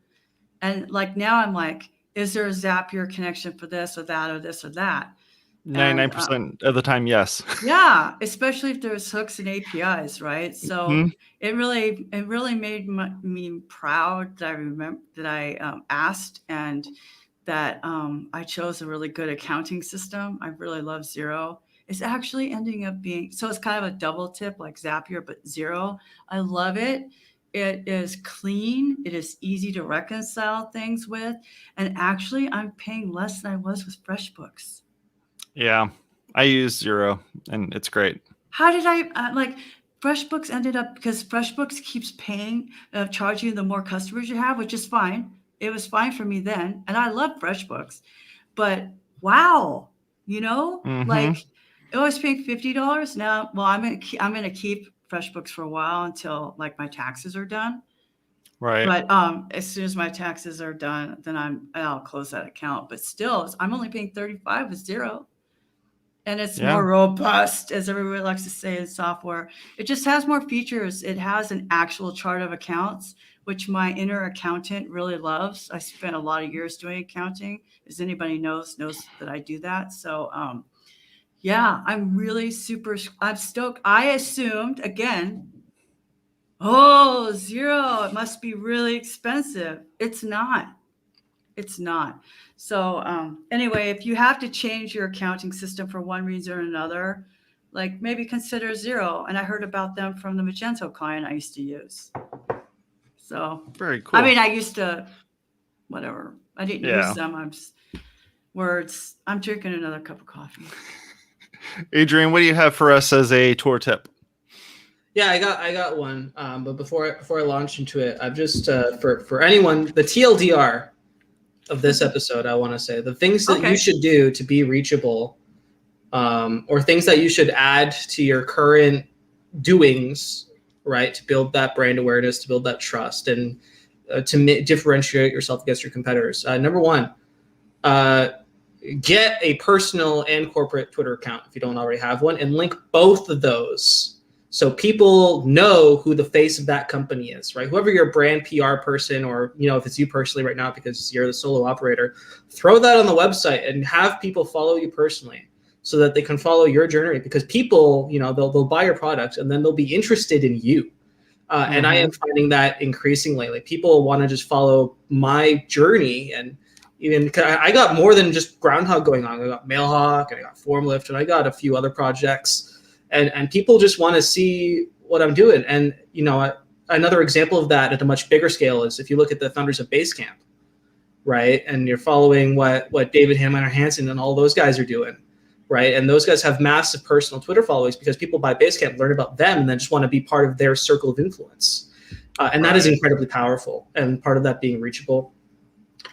And like now I'm like, is there a Zapier connection for this or that or this or that? And 99% of the time, yes. yeah, especially if there's hooks and APIs, right? So Mhm. it really made me proud that I remember that I asked and that I chose a really good accounting system. I really love Xero. It's actually ending up being so it's kind of a double tip like Zapier, but Xero. I love it. It is clean. It is easy to reconcile things with, and actually, I'm paying less than I was with FreshBooks. Yeah, I use Zero, and it's great. How did I like FreshBooks ended up because FreshBooks keeps paying, charging you the more customers you have, which is fine. It was fine for me then, and I love FreshBooks. But wow, Hmm. like I was paying $50 now. Well, I'm gonna keep FreshBooks for a while until like my taxes are done. Right. But as soon as my taxes are done, then I'll close that account. But still, I'm only paying 35 with Xero. And it's Yeah. more robust, as everybody likes to say in software. It just has more features. It has an actual chart of accounts, which my inner accountant really loves. I spent a lot of years doing accounting. As anybody knows that I do that. So yeah, I'm really I'm stoked. I assumed again, oh, Xero, it must be really expensive. It's not. It's not. So anyway, if you have to change your accounting system for one reason or another, like maybe consider Xero. And I heard about them from the Magento client I used to use. So Very cool. I mean, I used to, whatever. I didn't Yeah. use them. I'm drinking another cup of coffee. Adrian, what do you have for us as a tour tip? Yeah, I got one. But before I launch into it, I've just for anyone, the TLDR of this episode, I want to say the things that you should do to be reachable, or things that you should add to your current doings, right, to build that brand awareness, to build that trust, and to differentiate yourself against your competitors. Number one, get a personal and corporate Twitter account if you don't already have one, and link both of those so people know who the face of that company is, right? Whoever your brand PR person, or if it's you personally right now because you're the solo operator, throw that on the website and have people follow you personally so that they can follow your journey, because people, they'll buy your products and then they'll be interested in you. And I am finding that increasingly, like people want to just follow my journey. And even I got more than just Groundhog going on. I got Mailhawk and I got Formlift and I got a few other projects. And people just want to see what I'm doing. And, another example of that at a much bigger scale is if you look at the founders of Basecamp, right? And you're following what David Hammer Hansen and all those guys are doing, right? And those guys have massive personal Twitter followings because people buy Basecamp, learn about them, and then just want to be part of their circle of influence. And that is incredibly powerful, and part of that being reachable.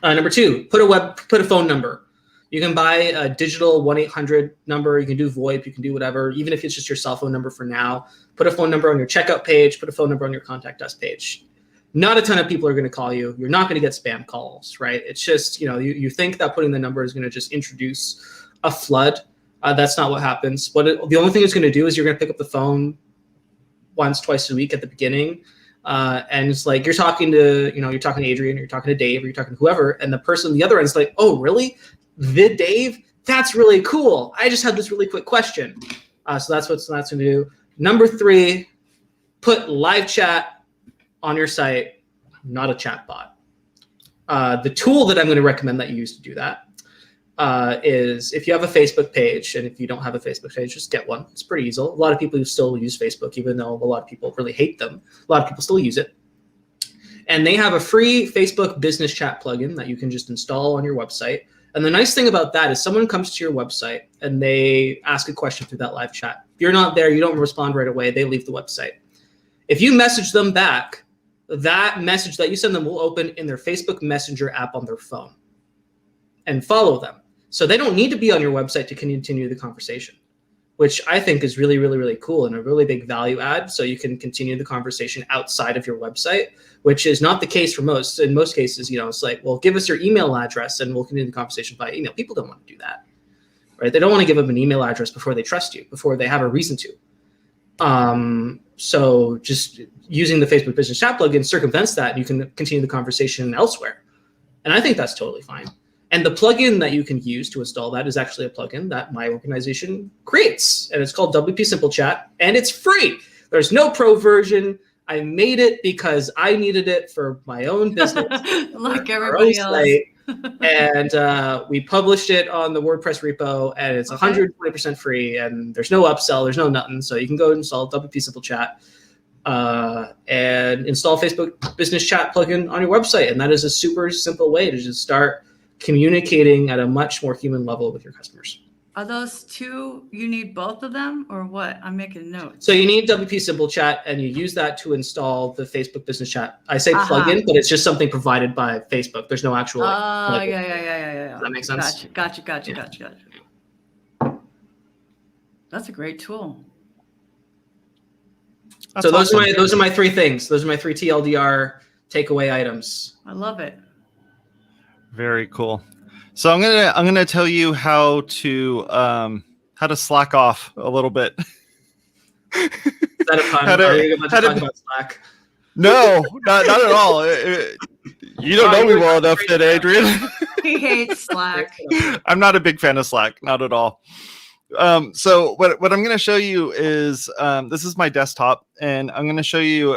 Number two, put a phone number. You can buy a digital 1-800 number. You can do VoIP. You can do whatever, even if it's just your cell phone number for now. Put a phone number on your checkout page. Put a phone number on your contact us page. Not a ton of people are going to call you. You're not going to get spam calls, right? It's just, you think that putting the number is going to just introduce a flood. That's not what happens. The only thing it's going to do is you're going to pick up the phone once, twice a week at the beginning. And it's like you're talking to Adrian, or you're talking to Dave, or you're talking to whoever, and the person on the other end is like, oh, really? The Dave? That's really cool. I just had this really quick question. So that's what that's going to do. Number three, put live chat on your site, not a chat bot. The tool that I'm going to recommend that you use to do that is if you have a Facebook page, and if you don't have a Facebook page, just get one. It's pretty easy. A lot of people who still use Facebook, even though a lot of people really hate them, a lot of people still use it. And they have a free Facebook business chat plugin that you can just install on your website. And the nice thing about that is someone comes to your website and they ask a question through that live chat. If you're not there, you don't respond right away, they leave the website. If you message them back, that message that you send them will open in their Facebook Messenger app on their phone and follow them. So they don't need to be on your website to continue the conversation, which I think is really, really, really cool and a really big value add. So you can continue the conversation outside of your website, which is not the case for most. In most cases, it's like, well, give us your email address and we'll continue the conversation by email. People don't want to do that, right? They don't want to give them an email address before they trust you, before they have a reason to. So just using the Facebook Business Chat plugin circumvents that, and you can continue the conversation elsewhere. And I think that's totally fine. And the plugin that you can use to install that is actually a plugin that my organization creates. And it's called WP Simple Chat, and it's free. There's no pro version. I made it because I needed it for my own business. Like everybody else. Site. And we published it on the WordPress repo, and it's 120% free, and there's no upsell, there's no nothing. So you can go and install WP Simple Chat and install Facebook Business Chat plugin on your website. And that is a super simple way to just start communicating at a much more human level with your customers. Are those two, you need both of them or what? I'm making notes. So you need WP Simple Chat, and you use that to install the Facebook Business Chat. I say plugin, but it's just something provided by Facebook. There's no actual plugin. Yeah. Does that make sense? Gotcha. That's a great tool. That's so awesome. those are my three things. Those are my three TLDR takeaway items. I love it. Very cool. So I'm gonna tell you how to slack off a little bit. Is that a pun? Are you about to talk about Slack? No, not at all. You don't know me well enough, that Adrian. He hates Slack. I'm not a big fan of Slack, not at all. So what I'm going to show you is this is my desktop, and I'm going to show you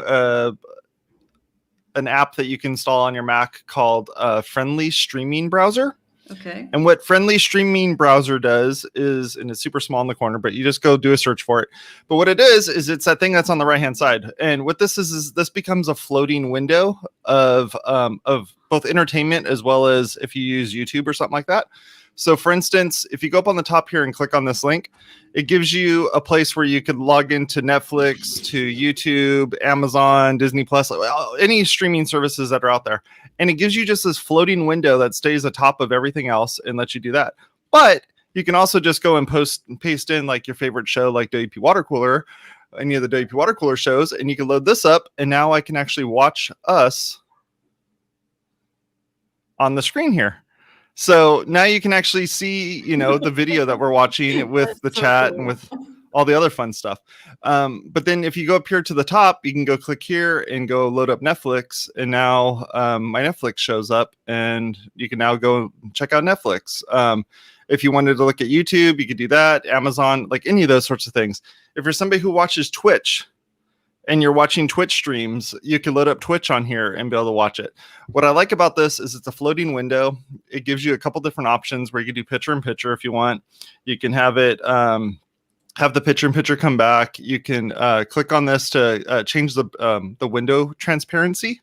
an app that you can install on your Mac called Friendly Streaming Browser. Okay. And what Friendly Streaming Browser does is, and it's super small in the corner, but you just go do a search for it. But what it is it's that thing that's on the right-hand side. And what this is this becomes a floating window of both entertainment as well as if you use YouTube or something like that. So for instance, if you go up on the top here and click on this link, it gives you a place where you could log into Netflix, to YouTube, Amazon, Disney Plus, any streaming services that are out there. And it gives you just this floating window that stays atop of everything else and lets you do that. But you can also just go and paste in like your favorite show, like WPwatercooler, any of the WPwatercooler shows, and you can load this up. And now I can actually watch us on the screen here. So now you can actually see, the video that we're watching with the chat and with all the other fun stuff. But then if you go up here to the top, you can go click here and go load up Netflix. And now my Netflix shows up, and you can now go check out Netflix. If you wanted to look at YouTube, you could do that. Amazon, like any of those sorts of things. If you're somebody who watches Twitch, and you're watching Twitch streams, you can load up Twitch on here and be able to watch it. What I like about this is it's a floating window. It gives you a couple different options where you can do picture in picture if you want. You can have it have the picture in picture come back. You can click on this to change the window transparency.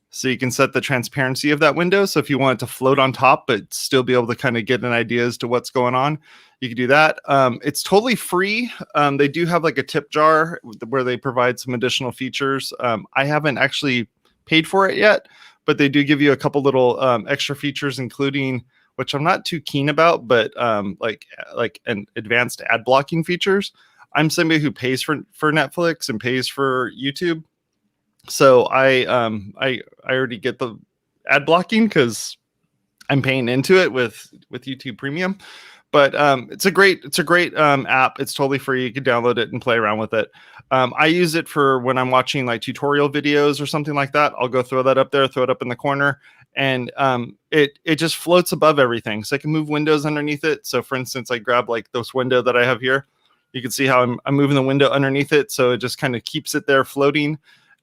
So you can set the transparency of that window. So if you want it to float on top, but still be able to kind of get an idea as to what's going on, you can do that. It's totally free. They do have like a tip jar where they provide some additional features. I haven't actually paid for it yet, but they do give you a couple little extra features, including, which I'm not too keen about, but like an advanced ad blocking features. I'm somebody who pays for Netflix and pays for YouTube. So I already get the ad blocking because I'm paying into it with YouTube Premium. But it's a great app. It's totally free. You can download it and play around with it. I use it for when I'm watching like tutorial videos or something like that. I'll go throw that up there, throw it up in the corner, and it just floats above everything. So I can move windows underneath it. So for instance, I grab like this window that I have here. You can see how I'm moving the window underneath it. So it just kind of keeps it there floating.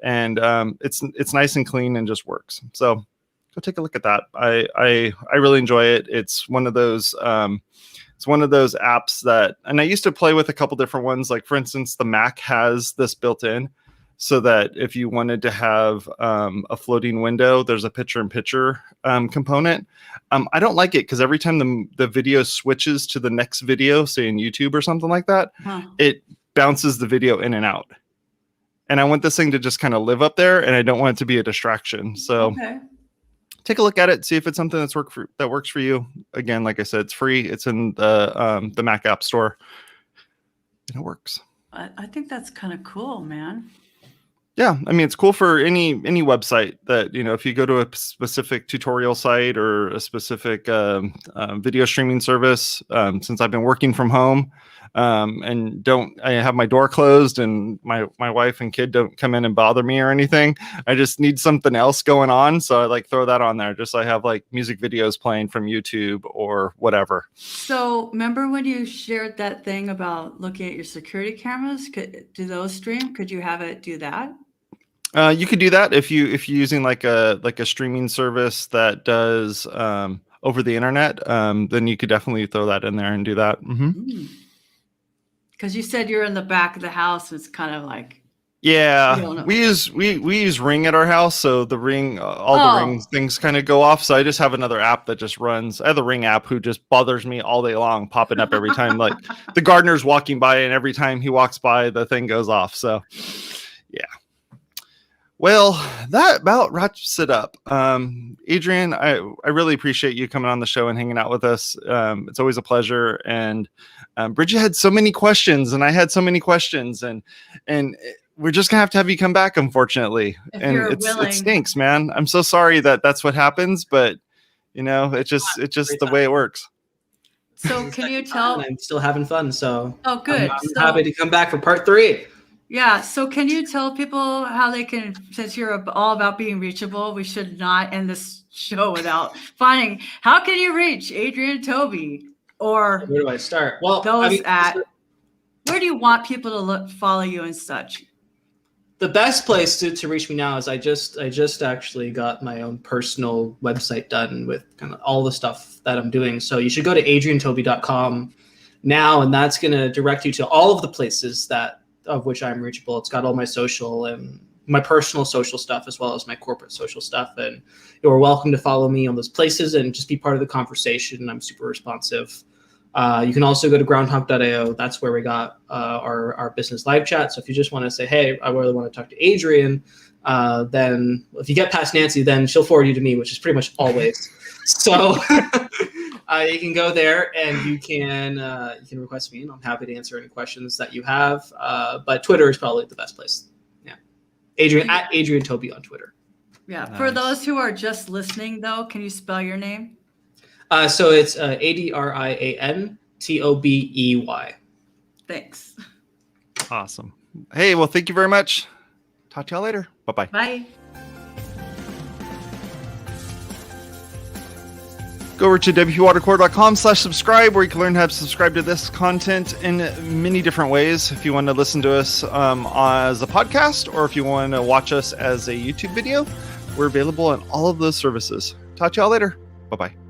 And it's nice and clean and just works. So go take a look at that. I really enjoy it. It's one of those apps that, and I used to play with a couple different ones. Like for instance, the Mac has this built in, so that if you wanted to have a floating window, there's a picture-in-picture component. I don't like it because every time the video switches to the next video, say in YouTube or something like that, it bounces the video in and out. And I want this thing to just kind of live up there, and I don't want it to be a distraction. So take a look at it, see if it's something that works for you. Again, like I said, it's free. It's in the Mac App Store. and it works. I think that's kind of cool, man. Yeah, I mean, it's cool for any website that, if you go to a specific tutorial site or a specific video streaming service, since I've been working from home and I have my door closed and my wife and kid don't come in and bother me or anything. I just need something else going on. So I like throw that on there. Just so I have like music videos playing from YouTube or whatever. So remember when you shared that thing about looking at your security cameras? Do those stream? Could you have it do that? You could do that if you're using like a streaming service that does over the internet. Then you could definitely throw that in there and do that. Because you said you're in the back of the house. It's kind of like, yeah, we use Ring at our house, so the Ring, the Ring things kind of go off. So I just have another app that just runs. I have the Ring app who just bothers me all day long, popping up every time. Like the gardener's walking by, and every time he walks by, the thing goes off. So yeah. Well, that about wraps it up. Adrian, I really appreciate you coming on the show and hanging out with us. It's always a pleasure. And Bridget had so many questions, and I had so many questions, and we're just gonna have you come back, unfortunately. It stinks, man. I'm so sorry that's what happens, but it's just the way it works. So can you tell? I'm still having fun, so good. I'm happy to come back for part 3. Yeah. So can you tell people how they can, since you're all about being reachable, we should not end this show without finding, how can you reach Adrian Tobey? Or where do I start? Well, where do you want people to follow you and such? The best place to reach me now is I just actually got my own personal website done with kind of all the stuff that I'm doing. So you should go to adriantobey.com now, and that's going to direct you to all of the places of which I'm reachable. It's got all my social and my personal social stuff as well as my corporate social stuff. And you're welcome to follow me on those places and just be part of the conversation. I'm super responsive. You can also go to groundhog.io. That's where we got our business live chat. So if you just want to say, hey, I really want to talk to Adrian, then if you get past Nancy, then she'll forward you to me, which is pretty much always. So you can go there and you can request me, and I'm happy to answer any questions that you have. But Twitter is probably the best place. Yeah, at Adrian Tobey on Twitter. Yeah. Nice. For those who are just listening, though, can you spell your name? So it's ADrian Tobey. Thanks. Awesome. Hey, well, thank you very much. Talk to y'all later. Bye-bye. Bye. Go over to WPwatercooler.com/subscribe, where you can learn how to subscribe to this content in many different ways. If you want to listen to us as a podcast, or if you want to watch us as a YouTube video, we're available on all of those services. Talk to y'all later. Bye-bye.